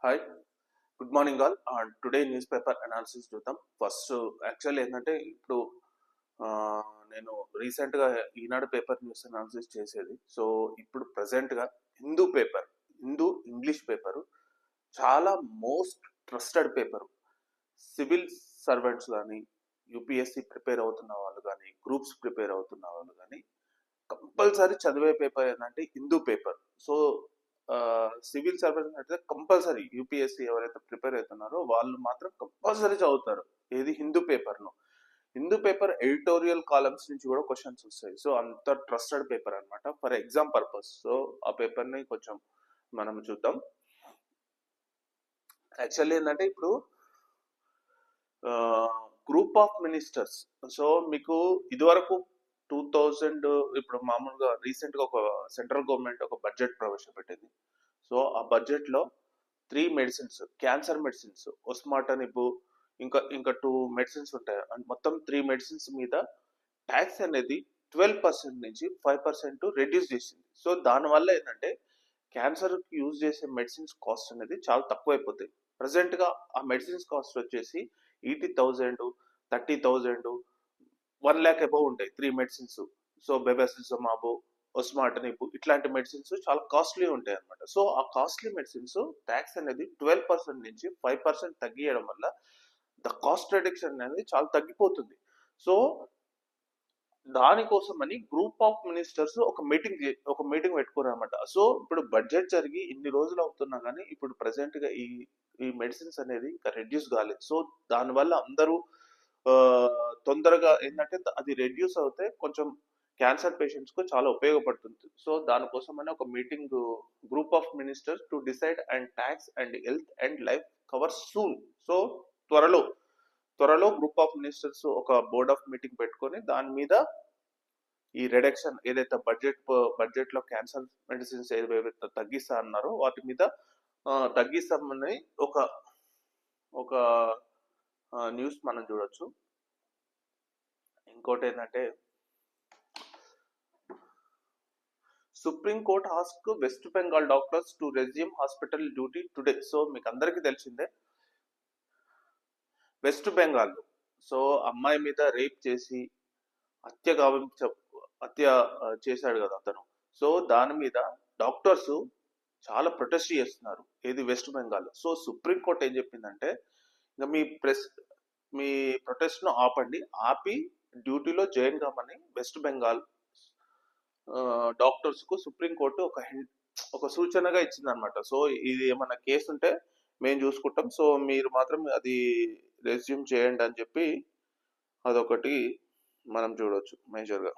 Hi, good morning all. Today news paper analysis చూద్దాం. First actual ఏంటంటే ఇప్పుడు ఆ, నేను రీసెంట్గా ఈనాడు పేపర్ న్యూస్ అనాలిసిస్ చేసేది. సో ఇప్పుడు ప్రజెంట్గా హిందూ ఇంగ్లీష్ పేపరు చాలా most trusted paper. Civil servants కానీ, యూపీఎస్సి ప్రిపేర్ అవుతున్న వాళ్ళు కానీ, గ్రూప్స్ ప్రిపేర్ అవుతున్న వాళ్ళు కానీ కంపల్సరీ చదివే పేపర్ ఏంటంటే Hindu paper. So civil service అయితే కంపల్సరీ యూపీఎస్సీ ఎవరైతే ప్రిపేర్ అవుతున్నారో వాళ్ళు మాత్రం కంపల్సరీ చదువుతారు. ఏది హిందూ పేపర్ను. హిందూ పేపర్ ఎడిటోరియల్ కాలమ్స్ నుంచి కూడా క్వశ్చన్స్ వస్తాయి. సో అంత ట్రస్టెడ్ పేపర్ అనమాట ఫర్ ఎగ్జామ్ పర్పస్. సో ఆ పేపర్ని కొంచెం మనం చూద్దాం. యాక్చువల్లీ ఏంటంటే ఇప్పుడు గ్రూప్ ఆఫ్ మినిస్టర్స్. సో మీకు ఇదివరకు 2000 ఇప్పుడు మామూలుగా రీసెంట్గా ఒక సెంట్రల్ గవర్నమెంట్ ఒక బడ్జెట్ ప్రవేశపెట్టింది. సో ఆ బడ్జెట్లో 3 మెడిసిన్స్, క్యాన్సర్ మెడిసిన్స్, ఒస్మాటనిబు, ఇంకా 2 మెడిసిన్స్ ఉంటాయి. మొత్తం 3 మెడిసిన్స్ మీద ట్యాక్స్ అనేది 12% నుంచి 5% రెడ్యూస్ చేసింది. సో దానివల్ల ఏంటంటే క్యాన్సర్కి యూజ్ చేసే మెడిసిన్స్ కాస్ట్ అనేది చాలా తక్కువైపోతాయి. ప్రజెంట్గా ఆ మెడిసిన్స్ కాస్ట్ వచ్చేసి 80,000, 30,000, 1 lakh అబౌవ్ ఉంటాయి 3 మెడిసిన్స్. సో బెబెసిజమాబు, ఒస్మాటనిబు ఇట్లాంటి మెడిసిన్స్ చాలా కాస్ట్లీ ఉంటాయి అనమాట. సో ఆ కాస్ట్లీ మెడిసిన్స్ ట్యాక్స్ అనేది 12% నుంచి 5% తగ్గియడం వల్ల ద కాస్ట్ రిడక్షన్ అనేది చాలా తగ్గిపోతుంది. సో దానికోసమని గ్రూప్ ఆఫ్ మినిస్టర్స్ ఒక మీటింగ్ పెట్టుకున్నారు అనమాట. సో ఇప్పుడు బడ్జెట్ జరిగి ఇన్ని రోజులు అవుతున్నా కానీ ఇప్పుడు ప్రెసెంట్ గా ఈ ఈ మెడిసిన్స్ అనేది ఇంకా రెడ్యూస్ కాలేదు. సో దానివల్ల అందరూ తొందరగా ఏంటంటే అది రెడ్యూస్ అవుతే కొంచెం క్యాన్సర్ పేషెంట్స్ కు చాలా ఉపయోగపడుతుంది. సో దానికోసమని ఒక meeting, group of ministers to decide and tax and health and life cover soon. So త్వరలో గ్రూప్ ఆఫ్ మినిస్టర్స్ ఒక బోర్డ్ ఆఫ్ మీటింగ్ పెట్టుకొని దాని మీద ఈ రిడక్షన్ ఏదైతే బడ్జెట్ లో క్యాన్సర్ మెడిసిన్స్ ఏవైతే తగ్గిస్తా అన్నారో వాటి మీద తగ్గిస్తామని ఒక ఒక న్యూస్ మనం చూడొచ్చు. ఇంకోటి ఏంటంటే supreme court ask west Bengal doctors to resume hospital duty today. So మీకు అందరికీ తెలిసిందే, వెస్ట్ బెంగాల్ సో అమ్మాయి మీద రేప్ చేసి హత్య చేశాడు కదా అతను. సో దాని మీద డాక్టర్స్ చాలా ప్రొటెస్ట్ చేస్తున్నారు, ఏది west Bengal. So supreme court ఏం చెప్పిందంటే ఇంకా మీ ప్రొటెస్ట్ ను ఆపి డ్యూటీలో జాయిన్ కామని వెస్ట్ బెంగాల్ డాక్టర్స్ కు సుప్రీం కోర్టు ఒక సూచనగా ఇచ్చిందనమాట. సో ఇది ఏమన్నా కేసు ఉంటే మేము చూసుకుంటాం, సో మీరు మాత్రం అది రెజ్యూమ్ చేయండి అని చెప్పి అదొకటి మనం చూడవచ్చు మేజర్గా.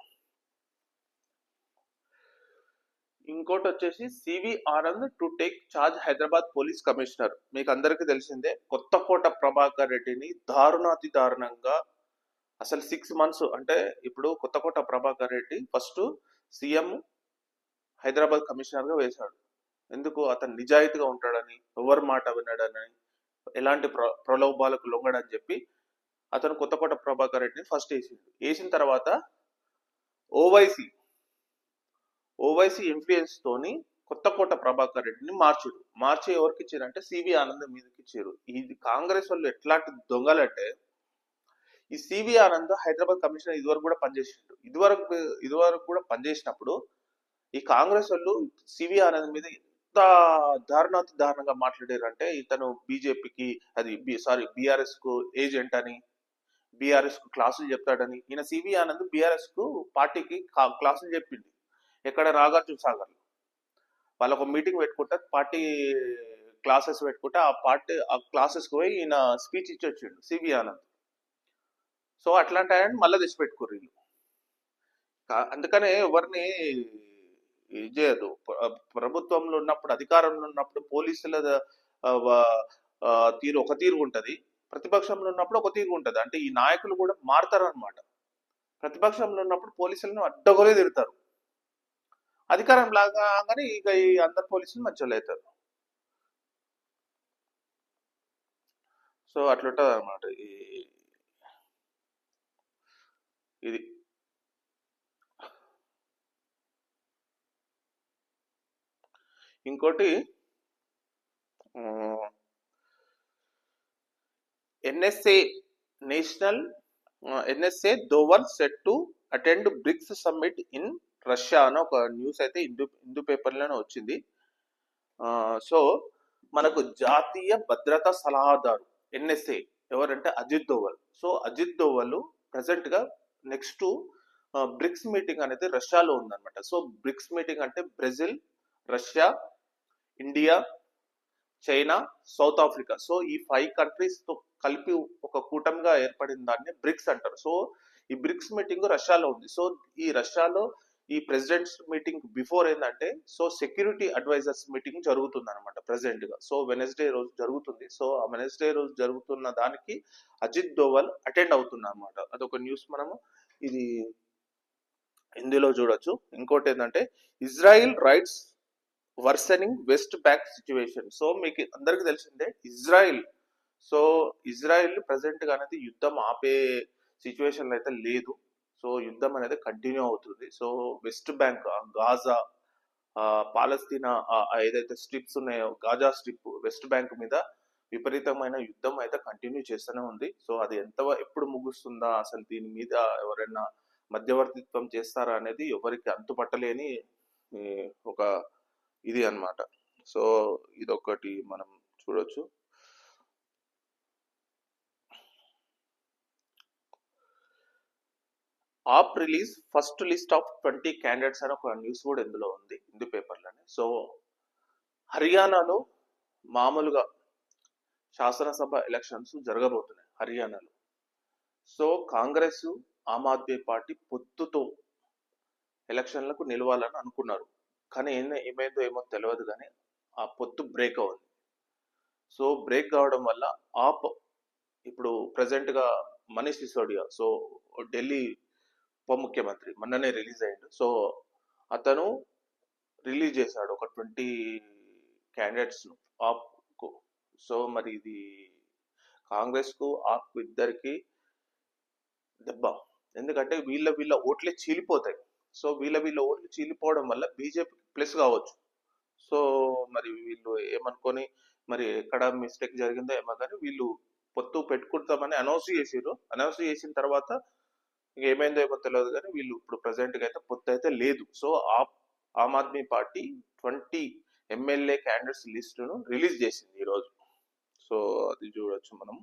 ఇంకోటి వచ్చేసి C V Anand to take charge Hyderabad police commissioner. మీకు అందరికీ తెలిసిందే, కొత్తకోట ప్రభాకర్ రెడ్డిని దారుణాతి దారుణంగా అసలు 6 months అంటే ఇప్పుడు Kothakota Prabhakar Reddy first CM Hyderabad commissioner గా వేశాడు. ఎందుకు? అతను నిజాయితీగా ఉంటాడని, ఎవరి మాట వినడని, ఎలాంటి ప్రలోభాలకు లొంగడని చెప్పి అతను కొత్తకోట ప్రభాకర్ రెడ్డిని ఫస్ట్ వేసిన తర్వాత ఓవైసీ ఇన్ఫ్లుయెన్స్ తోని కొత్తకోట ప్రభాకర్ రెడ్డిని మార్చి ఎవరికి ఇచ్చారంటే సివి ఆనంద్ మీదకి ఇచ్చారు. ఇది కాంగ్రెస్ వాళ్ళు ఎట్లాంటి దొంగలంటే, ఈ సివి ఆనంద్ హైదరాబాద్ కమిషనర్ ఇదివరకు కూడా పనిచేసిండు. ఇదివరకు కూడా పనిచేసినప్పుడు ఈ కాంగ్రెస్ వాళ్ళు సివి ఆనంద్ మీద ఎంత దారుణంగా మాట్లాడారు అంటే, ఇతను బీజేపీకి బీఆర్ఎస్ కు ఏజెంట్ అని, బీఆర్ఎస్ కు క్లాసులు చెప్తాడని. ఈయన సివి ఆనంద్ బీఆర్ఎస్ కు పార్టీకి క్లాసులు చెప్పింది ఎక్కడ? నాగార్జున సాగర్. వాళ్ళకు మీటింగ్ పెట్టుకుంటే పార్టీ క్లాసెస్ పెట్టుకుంటే ఆ క్లాసెస్ కు పోయి ఈయన స్పీచ్ ఇచ్చి వచ్చిండు సివి ఆనంద్. సో అట్లాంటి ఆయన మళ్ళీ తెచ్చి పెట్టుకోరు వీళ్ళు. అందుకనే ఎవరిని చేయదు. ప్రభుత్వంలో ఉన్నప్పుడు, అధికారంలో ఉన్నప్పుడు పోలీసుల తీరు ఒక తీరు ఉంటది, ప్రతిపక్షంలో ఉన్నప్పుడు ఒక తీరు ఉంటది. అంటే ఈ నాయకులు కూడా మారుతారు అనమాట. ప్రతిపక్షంలో ఉన్నప్పుడు పోలీసులను అడ్డగోలే తిడతారు, అధికారం లాగా కానీ ఇక ఈ అందరు పోలీసులు మంచోళ్ళు అవుతారు. సో అట్లుంటది అనమాట ఇది. ఇంకోటి NSA national NSA Doval set to attend bricks summit in Russia అని ఒక న్యూస్ అయితే హిందూ పేపర్లోనే వచ్చింది. సో మనకు జాతీయ భద్రతా సలహాదారు ఎన్ఎస్ఏ ఎవరంటే అజిత్ దోవల్. సో అజిత్ దోవల్ ప్రజెంట్ గా నెక్స్ట్ బ్రిక్స్ మీటింగ్ అనేది రష్యాలో ఉందన్నమాట. సో బ్రిక్స్ మీటింగ్ అంటే Brazil, Russia, India, China, south Africa. So ఈ 5 కంట్రీస్ తో కలిపి ఒక కూటమిగా ఏర్పడిన దాన్ని బ్రిక్స్ అంటారు. సో ఈ బ్రిక్స్ మీటింగ్ రష్యాలో ఉంది. సో ఈ రష్యాలో ఈ ప్రెసిడెంట్స్ మీటింగ్ బిఫోర్ ఏంటంటే సో సెక్యూరిటీ అడ్వైజర్స్ మీటింగ్ జరుగుతుంది అనమాట ప్రెసెంట్ గా. సో వెనస్డే రోజు జరుగుతుంది. సో ఆ వెనస్డే రోజు జరుగుతున్న దానికి అజిత్ దోవల్ అటెండ్ అవుతున్నా అనమాట. అదొక న్యూస్ మనము ఇది హిందీలో చూడొచ్చు. ఇంకోటి ఏంటంటే Israel rights worsening west bank situation. So మీకు అందరికి తెలిసిందే ఇజ్రాయిల్. సో ఇజ్రాయిల్ ప్రజెంట్ గా అనేది యుద్ధం ఆపే సిచ్యువేషన్ అయితే లేదు. సో యుద్ధం అనేది కంటిన్యూ అవుతుంది. సో వెస్ట్ బ్యాంక్, గాజా, పాలస్తీనా ఏదైతే స్ట్రిప్స్ ఉన్నాయో గాజా స్ట్రిప్, వెస్ట్ బ్యాంక్ మీద విపరీతమైన యుద్ధం అయితే కంటిన్యూ చేస్తూనే ఉంది. సో అది ఎప్పుడు ముగుస్తుందా, అసలు దీని మీద ఎవరైనా మధ్యవర్తిత్వం చేస్తారా అనేది ఎవరికి అంతుపట్టలేని ఒక ఇది అన్నమాట. సో ఇదొకటి మనం చూడొచ్చు. AAP release first list of 20 candidates అని ఒక న్యూస్ కూడా ఇందులో ఉంది హిందూ పేపర్లోనే. సో హర్యానాలో మామూలుగా శాసనసభ ఎలక్షన్స్ జరగబోతున్నాయి హర్యానాలో. సో కాంగ్రెస్, ఆమ్ ఆద్మీ పార్టీ పొత్తుతో ఎలక్షన్లకు నిలవాలని అనుకున్నారు. కానీ ఏమైందో ఏమో తెలియదు, కానీ ఆ పొత్తు బ్రేక్ అవ్వదు. సో బ్రేక్ కావడం వల్ల ఆప్ ఇప్పుడు ప్రజెంట్ గా మనీష్ సిసోడియా, సో ఢిల్లీ ఉప ముఖ్యమంత్రి, మొన్ననే రిలీజ్ అయ్యాడు. సో అతను రిలీజ్ చేశాడు ఒక 20 క్యాండిడేట్స్ ఆప్ కు. సో మరి ఇది కాంగ్రెస్ కు ఆప్ కు ఇద్దరికి దెబ్బ. ఎందుకంటే వీళ్ళ ఓట్లే చీలిపోతాయి. సో వీళ్ళ ఓట్లు చీలిపోవడం వల్ల బీజేపీకి ప్లస్ కావచ్చు. సో మరి వీళ్ళు ఏమనుకొని మరి ఎక్కడ మిస్టేక్ జరిగిందో ఏమో, కానీ వీళ్ళు పొత్తు పెట్టుకుంటామని అనౌన్స్ చేసారు. అనౌన్స్ చేసిన తర్వాత ఏమైందో ఏమో తెలియదు, కానీ వీళ్ళు ఇప్పుడు ప్రజెంట్ గా అయితే పొత్తు అయితే లేదు. So Aam Aadmi Party 20 MLA candidates లిస్టును రిలీజ్ చేసింది ఈరోజు. సో అది చూడొచ్చు మనం.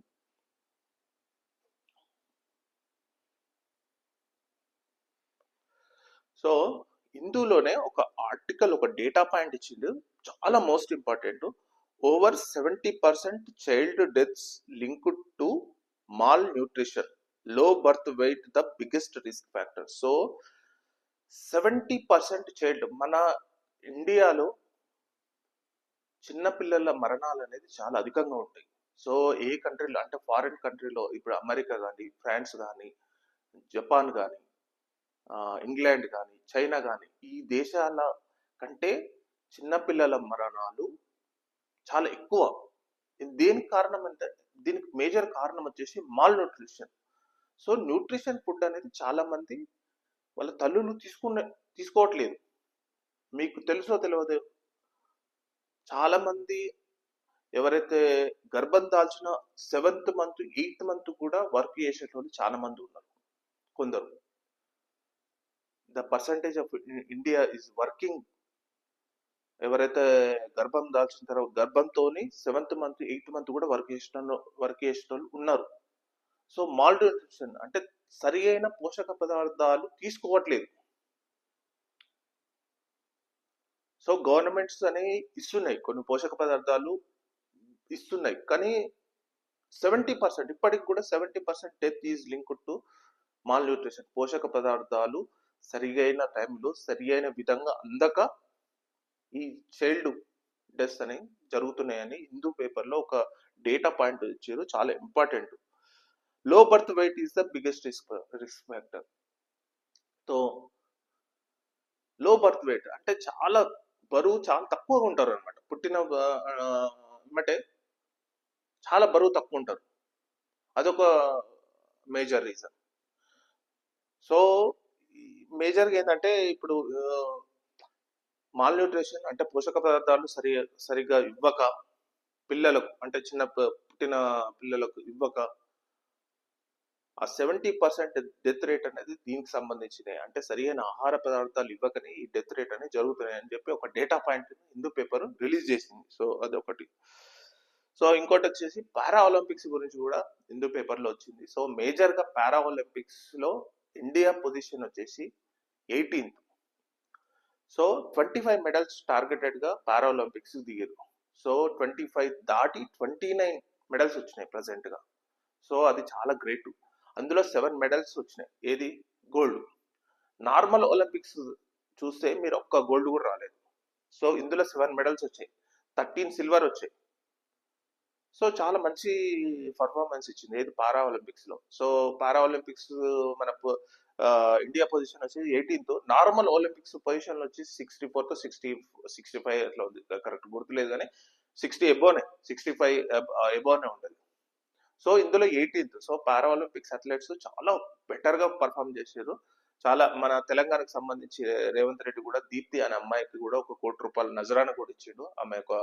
సో ఇందులోనే ఒక ఆర్టికల్, ఒక డేటా పాయింట్ ఇచ్చిండు, చాలా most important. Over 70% child deaths linked to mall nutrition, low birth weight the biggest risk factor. So 70% child, మన ఇండియాలో చిన్నపిల్లల మరణాలు అనేది చాలా అధికంగా ఉంటాయి. సో ఏ కంట్రీలో అంటే ఫారిన్ కంట్రీలో, ఇప్పుడు అమెరికా కానీ, ఫ్రాన్స్ కానీ, జపాన్ కానీ, ఇంగ్లాండ్ కానీ, చైనా కానీ, ఈ దేశాల కంటే చిన్నపిల్లల మరణాలు చాలా ఎక్కువ. దేనికి కారణం అంటే దీనికి మేజర్ కారణం వచ్చేసి mall nutrition. So nutrition food అనేది చాలా మంది వాళ్ళ తల్లులు తీసుకోవట్లేదు. మీకు తెలుసో తెలియదు, చాలా మంది ఎవరైతే గర్భం దాల్చిన 7th మంత్ 8th మంత్ కూడా వర్క్ చేసేటోళ్ళు చాలా మంది ఉన్నారు. కొందరు the percentage of India is working, ఎవరైతే గర్భం దాల్చిన తర్వాత గర్భంతో 7th మంత్ 8th మంత్ కూడా వర్క్ చేసేటోళ్ళు ఉన్నారు. సో మాల్ న్యూట్రిషన్ అంటే సరి అయిన పోషక పదార్థాలు తీసుకోవట్లేదు. సో గవర్నమెంట్స్ అనేవి ఇస్తున్నాయి, కొన్ని పోషక పదార్థాలు ఇస్తున్నాయి, కానీ 70% ఇప్పటికి కూడా 70% death is linked to mall nutrition. పోషక పదార్థాలు సరియైన టైంలో సరి అయిన విధంగా అందక ఈ చైల్డ్ డెత్స్ అనేవి జరుగుతున్నాయని హిందూ పేపర్లో ఒక డేటా పాయింట్ ఇచ్చారు, చాలా important. Low birth weight is the biggest risk factor. So low birth weight అంటే చాలా బరువు చాలా తక్కువగా ఉంటారు అనమాట. పుట్టిన అంటే చాలా బరువు తక్కువ ఉంటారు. అదొక మేజర్ రీజన్. సో మేజర్గా ఏంటంటే ఇప్పుడు మాల్ న్యూట్రిషన్ అంటే పోషక పదార్థాలు సరిగా ఇవ్వక పిల్లలకు, అంటే పుట్టిన పుట్టిన పిల్లలకు ఇవ్వక ఆ 70% డెత్ రేట్ అనేది దీనికి సంబంధించినవి. అంటే సరియైన ఆహార పదార్థాలు ఇవ్వకనే ఈ డెత్ రేట్ అనేది జరుగుతున్నాయి అని చెప్పి ఒక data point Hindu paper release చేసింది. సో అదొకటి. సో ఇంకోటి వచ్చేసి పారా ఒలింపిక్స్ గురించి కూడా హిందూ పేపర్లో వచ్చింది. సో మేజర్గా పారా ఒలింపిక్స్లో ఇండియా పొజిషన్ వచ్చేసి 18th. సో 25 మెడల్స్ టార్గెటెడ్గా పారా ఒలింపిక్స్ దిగారు. సో 25 దాటి 29 మెడల్స్ వచ్చినాయి ప్రజెంట్గా. సో అది చాలా గ్రేట్. అందులో 7 మెడల్స్ వచ్చినాయి. ఏది? గోల్డ్. నార్మల్ ఒలింపిక్స్ చూస్తే మీరు ఒక్క గోల్డ్ కూడా రాలేదు. సో ఇందులో 7 మెడల్స్ వచ్చాయి, 13 సిల్వర్ వచ్చాయి. సో చాలా మంచి పర్ఫార్మెన్స్ ఇచ్చింది ఏది పారా ఒలింపిక్స్ లో. సో పారా ఒలింపిక్స్ మన ఇండియా పొజిషన్ వచ్చి 18th. నార్మల్ ఒలింపిక్స్ పొజిషన్ వచ్చి 64th 65 అట్లా ఉంది, కరెక్ట్ గుర్తులేదు కానీ 60 ఎబోనే 65 ఎబోనే ఉంటుంది. సో ఇందులో 18th. సో పారా ఒలింపిక్స్ అథ్లెట్స్ చాలా బెటర్ గా పర్ఫామ్ చేశారు. చాలా మన తెలంగాణకు సంబంధించి రేవంత్ రెడ్డి కూడా దీప్తి అనే అమ్మాయికి కూడా ఒక ₹1 నజరానా కూడా ఇచ్చిండు, ఆమె ఒక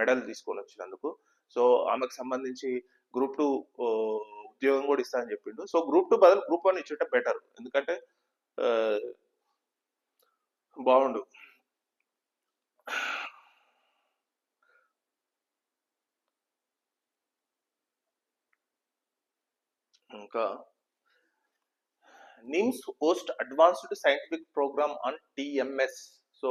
మెడల్ తీసుకొని వచ్చినందుకు. సో ఆమెకు సంబంధించి గ్రూప్ 2 ఉద్యోగం కూడా ఇస్తా అని చెప్పిండు. సో గ్రూప్ 2 బదులు గ్రూప్ 1 ఇచ్చుంటే బెటర్, ఎందుకంటే బాగుండు. ఇంకా NIMS host advanced scientific program on TMS. So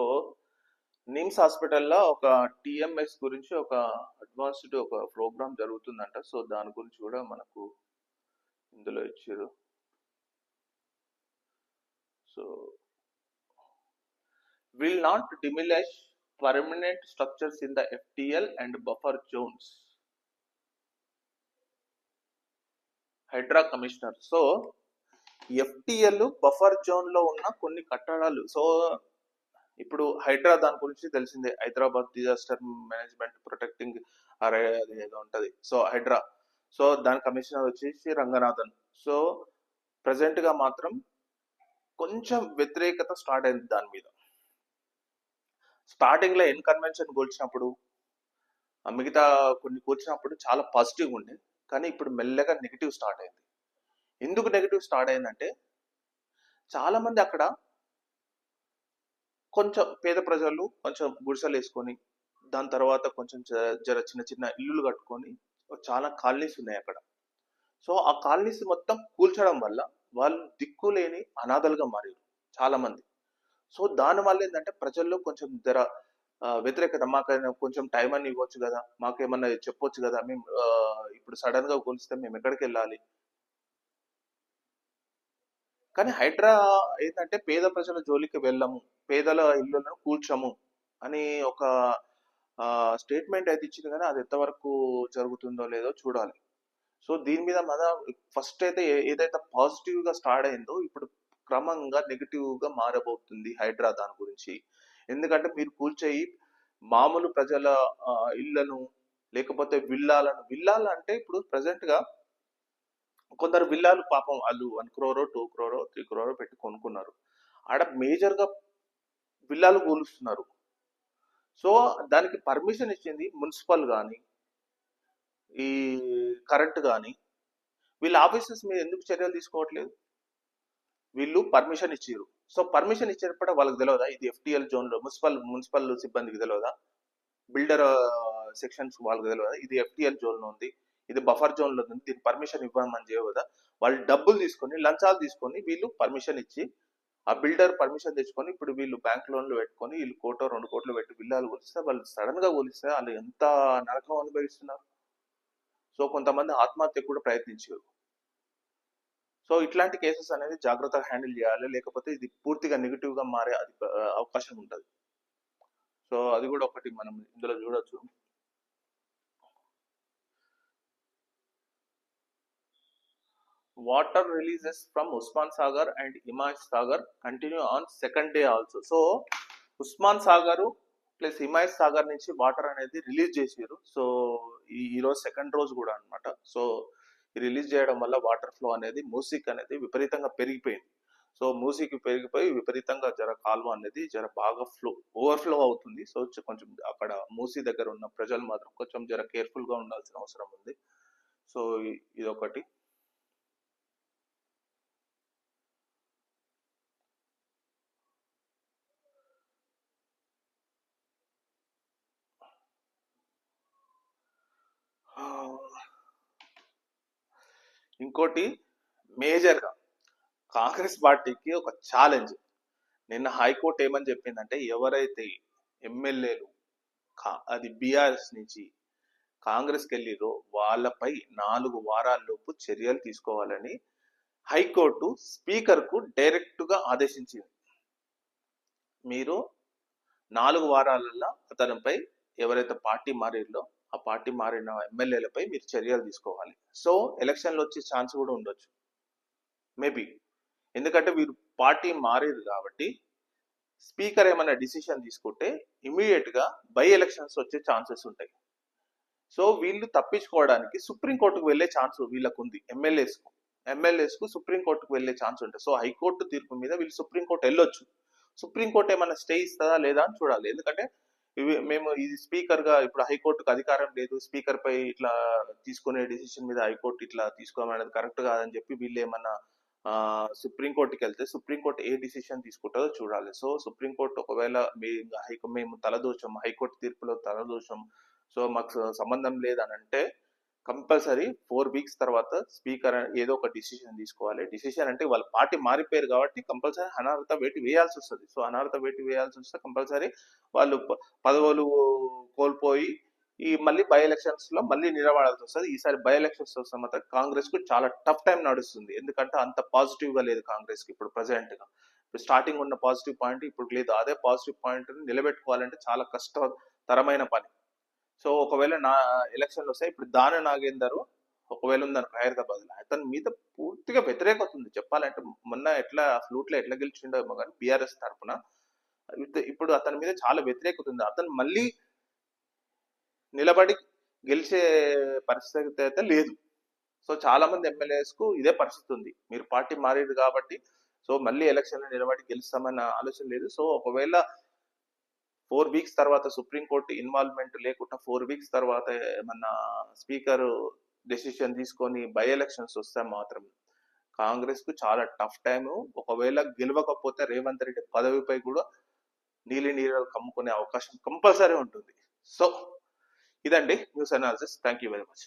NIMS హాస్పిటల్లో ఒక టిఎంఎస్ గురించి ఒక అడ్వాన్స్డ్ ఒక ప్రోగ్రామ్ జరుగుతుందంట. సో దాని గురించి కూడా మనకు ఇందులో ఇచ్చారు. So will not demolish permanent structures in the FTL and buffer zones, Hydraa commissioner. So FTL buffer zone లో ఉన్న కొన్ని కట్టడాలు, సో ఇప్పుడు హైడ్రా దాని గురించి తెలిసిందే, హైదరాబాద్ డిజాస్టర్ మేనేజ్మెంట్ ప్రొటెక్టింగ్ అరే అది ఏదో ఉంటది. సో హైడ్రా, సో దాని కమిషనర్ వచ్చేసి రంగనాథన్. సో ప్రజెంట్ గా మాత్రం కొంచెం వ్యతిరేకత స్టార్ట్ అయింది దాని మీద. స్టార్టింగ్ లో కన్వెన్షన్ కూల్చినప్పుడు మిగతా కొన్ని కూర్చున్నప్పుడు చాలా పాజిటివ్ ఉండే, కానీ ఇప్పుడు మెల్లగా నెగిటివ్ స్టార్ట్ అయింది. ఎందుకు నెగిటివ్ స్టార్ట్ అయిందంటే చాలా మంది అక్కడ కొంచెం పేద ప్రజలు కొంచెం గుడిసెలు వేసుకొని దాని తర్వాత కొంచెం జర చిన్న చిన్న ఇల్లులు కట్టుకొని చాలా కాలనీస్ ఉన్నాయి అక్కడ. సో ఆ కాలనీస్ మొత్తం కూల్చడం వల్ల వాళ్ళు దిక్కులేని అనాథలుగా మారారు చాలా మంది. సో దానివల్ల ఏంటంటే ప్రజల్లో కొంచెం జర వ్యతిరేకత, మాకైనా కొంచెం టైం అని ఇవ్వచ్చు కదా, మాకేమన్నా చెప్పొచ్చు కదా, మేము ఇప్పుడు సడన్ గా కూల్చితే మేము ఎక్కడికి వెళ్ళాలి. కానీ హైడ్రా ఏంటంటే పేద ప్రజల జోలికి వెళ్ళము, పేదల ఇళ్లను కూల్చము అని ఒక స్టేట్మెంట్ అయితే ఇచ్చింది, కానీ అది ఎంతవరకు జరుగుతుందో లేదో చూడాలి. సో దీని మీద మన ఫస్ట్ అయితే ఏదైతే పాజిటివ్ గా స్టార్ట్ అయిందో ఇప్పుడు క్రమంగా నెగిటివ్ గా మారబోతుంది హైడ్రా దాని గురించి. ఎందుకంటే మీరు కూల్చేయి మామూలు ప్రజల ఇళ్లను లేకపోతే విల్లాలు అంటే ఇప్పుడు ప్రజెంట్ గా కొందరు విల్లాలు పాపం వాళ్ళు 1 crore 2 crore 3 crore పెట్టి కొనుక్కున్నారు, ఆడ మేజర్ గా విల్లాలు కూలుస్తున్నారు. సో దానికి పర్మిషన్ ఇచ్చింది మున్సిపల్ కానీ ఈ కరెంట్ కానీ. వీళ్ళ ఆఫీసెస్ మీద ఎందుకు చర్యలు తీసుకోవట్లేదు? వీళ్ళు పర్మిషన్ ఇచ్చారు. సో పర్మిషన్ ఇచ్చేటప్పుడు వాళ్ళకి తెలియదా ఇది ఎఫ్టిఎల్ జోన్ లో? మున్సిపల్ సిబ్బందికి తెలియదా? బిల్డర్ సెక్షన్స్ వాళ్ళకి తెలియదా ఇది ఎఫ్టిఎల్ జోన్ లో ఉంది, ఇది బఫర్ జోన్ లో ఉంది, దీనికి పర్మిషన్ ఇవ్వమని చేయవదా? వాళ్ళు డబ్బులు తీసుకొని లంచాలు తీసుకొని వీళ్ళు పర్మిషన్ ఇచ్చి ఆ బిల్డర్ పర్మిషన్ తెచ్చుకొని ఇప్పుడు వీళ్ళు బ్యాంక్ లోన్లు పెట్టుకొని వీళ్ళు 1 కోటి 2 కోట్లు పెట్టి విల్లాలు కొలిస్తే వాళ్ళు సడన్ గా కొలిస్తే వాళ్ళు ఎంత నరకం అనుభవిస్తున్నారు. సో కొంతమంది ఆత్మహత్య కూడా ప్రయత్నించారు. సో ఇట్లాంటి కేసెస్ అనేది జాగ్రత్తగా హ్యాండిల్ చేయాలి, లేకపోతే ఇది పూర్తిగా నెగిటివ్ గా మారే అవకాశం ఉంటుంది. సో అది కూడా ఒకటి మనం ఇందులో చూడొచ్చు. Water releases from Osman Sagar and Himayat Sagar continue on second day also. So Osman Sagar plus Himayat Sagar నుంచి వాటర్ అనేది రిలీజ్ చేసారు. సో ఈరోజు సెకండ్ రోజు కూడా అనమాట. సో రిలీజ్ చేయడం వల్ల వాటర్ ఫ్లో అనేది మూసిక్ అనేది విపరీతంగా పెరిగిపోయింది. సో మూసీకి పెరిగిపోయి విపరీతంగా జర కాలువ అనేది జర బాగా ఓవర్ఫ్లో అవుతుంది. సో కొంచెం అక్కడ మూసీ దగ్గర ఉన్న ప్రజలు మాత్రం కొంచెం జర కేర్ఫుల్ గా ఉండాల్సిన అవసరం ఉంది. సో ఇదొకటి. ఇంకోటి మేజర్ గా కాంగ్రెస్ పార్టీకి ఒక ఛాలెంజ్. నిన్న హైకోర్టు ఏమని చెప్పిందంటే ఎవరైతే ఎమ్మెల్యేలు అది బీఆర్ఎస్ నుంచి కాంగ్రెస్కి వెళ్ళిరో వాళ్ళపై 4 వారాల్లోపు చర్యలు తీసుకోవాలని హైకోర్టు స్పీకర్ కు డైరెక్ట్ గా ఆదేశించింది. మీరు 4 వారాలలో అతనిపై ఎవరైతే పార్టీ మారిరో ఆ పార్టీ మారిన ఎమ్మెల్యేలపై మీరు చర్యలు తీసుకోవాలి. సో ఎలక్షన్లు వచ్చే ఛాన్స్ కూడా ఉండొచ్చు మేబీ, ఎందుకంటే వీరు పార్టీ మారేది కాబట్టి స్పీకర్ ఏమైనా డిసిషన్ తీసుకుంటే ఇమీడియట్ గా బై ఎలక్షన్స్ వచ్చే ఛాన్సెస్ ఉంటాయి. సో వీళ్ళు తప్పించుకోవడానికి సుప్రీంకోర్టుకు వెళ్లే ఛాన్స్ వీళ్ళకు ఉంది. ఎమ్మెల్యేస్ కు సుప్రీంకోర్టుకు వెళ్లే ఛాన్స్ ఉంటుంది. సో హైకోర్టు తీర్పు మీద వీళ్ళు సుప్రీంకోర్టు వెళ్ళొచ్చు. సుప్రీంకోర్టు ఏమైనా స్టే ఇస్తుందా లేదా అని చూడాలి. ఎందుకంటే మేము ఇది స్పీకర్ గా ఇప్పుడు హైకోర్టుకు అధికారం లేదు, స్పీకర్ పై ఇట్లా తీసుకునే డిసిషన్ మీద హైకోర్టు ఇట్లా తీసుకోమనేది కరెక్ట్ కాదని చెప్పి వీళ్ళు ఏమన్నా సుప్రీంకోర్టుకి వెళ్తే సుప్రీంకోర్టు ఏ డిసిషన్ తీసుకుంటుందో చూడాలి. సో సుప్రీంకోర్టు ఒకవేళ మేము తలదోషం, హైకోర్టు తీర్పులో తలదోషం, సో మాకు సంబంధం లేదని అంటే కంపల్సరీ 4 వీక్స్ తర్వాత స్పీకర్ ఏదో ఒక డిసిషన్ తీసుకోవాలి. డిసిషన్ అంటే వాళ్ళ పార్టీ మారిపోయారు కాబట్టి కంపల్సరీ అనర్హత వేటు వేయాల్సి వస్తుంది. సో అనర్హత వేటు వేయాల్సి వస్తే కంపల్సరీ వాళ్ళు పదవులు కోల్పోయి ఈ మళ్ళీ బై ఎలక్షన్స్ లో మళ్ళీ నిలబడాల్సి వస్తుంది. ఈసారి బై ఎలక్షన్స్ వస్తే మాత్రం కాంగ్రెస్ కు చాలా టఫ్ టైం నడుస్తుంది. ఎందుకంటే అంత పాజిటివ్ గా లేదు కాంగ్రెస్ కి ఇప్పుడు ప్రెసెంట్ గా. స్టార్టింగ్ ఉన్న పాజిటివ్ పాయింట్ ఇప్పుడు లేదు. అదే పాజిటివ్ పాయింట్ నిలబెట్టుకోవాలంటే చాలా కష్టతరమైన పని. సో ఒకవేళ నా ఎలక్షన్లు వస్తాయి, ఇప్పుడు దాని నాగేందర్ ఒకవేళ ఉందని హైదరాబాద్ లో అతని మీద పూర్తిగా వ్యతిరేకత ఉంది చెప్పాలంటే. మొన్న ఎట్లా ఫ్లూట్ లో ఎట్లా గెలిచిండో కానీ బీఆర్ఎస్ తరఫున ఇప్పుడు అతని మీద చాలా వ్యతిరేకత ఉంది. అతను మళ్ళీ నిలబడి గెలిచే పరిస్థితి అయితే లేదు. సో చాలా మంది ఎమ్మెల్యేస్ కు ఇదే పరిస్థితి ఉంది. మీరు పార్టీ మారేది కాబట్టి సో మళ్ళీ ఎలక్షన్ నిలబడి గెలుస్తామన్న ఆలోచన లేదు. సో ఒకవేళ 4 వీక్స్ తర్వాత సుప్రీంకోర్టు ఇన్వాల్వ్మెంట్ లేకుండా 4 వీక్స్ తర్వాత ఏమన్నా స్పీకర్ డెసిషన్ తీసుకొని బై ఎలక్షన్స్ వస్తే మాత్రం కాంగ్రెస్ కు చాలా టఫ్ టైం. ఒకవేళ గెలవకపోతే రేవంత్ రెడ్డి పదవిపై కూడా నీళ్ళు కమ్ముకునే అవకాశం కంపల్సరీ ఉంటుంది. సో ఇదండి news analysis. Thank you very much.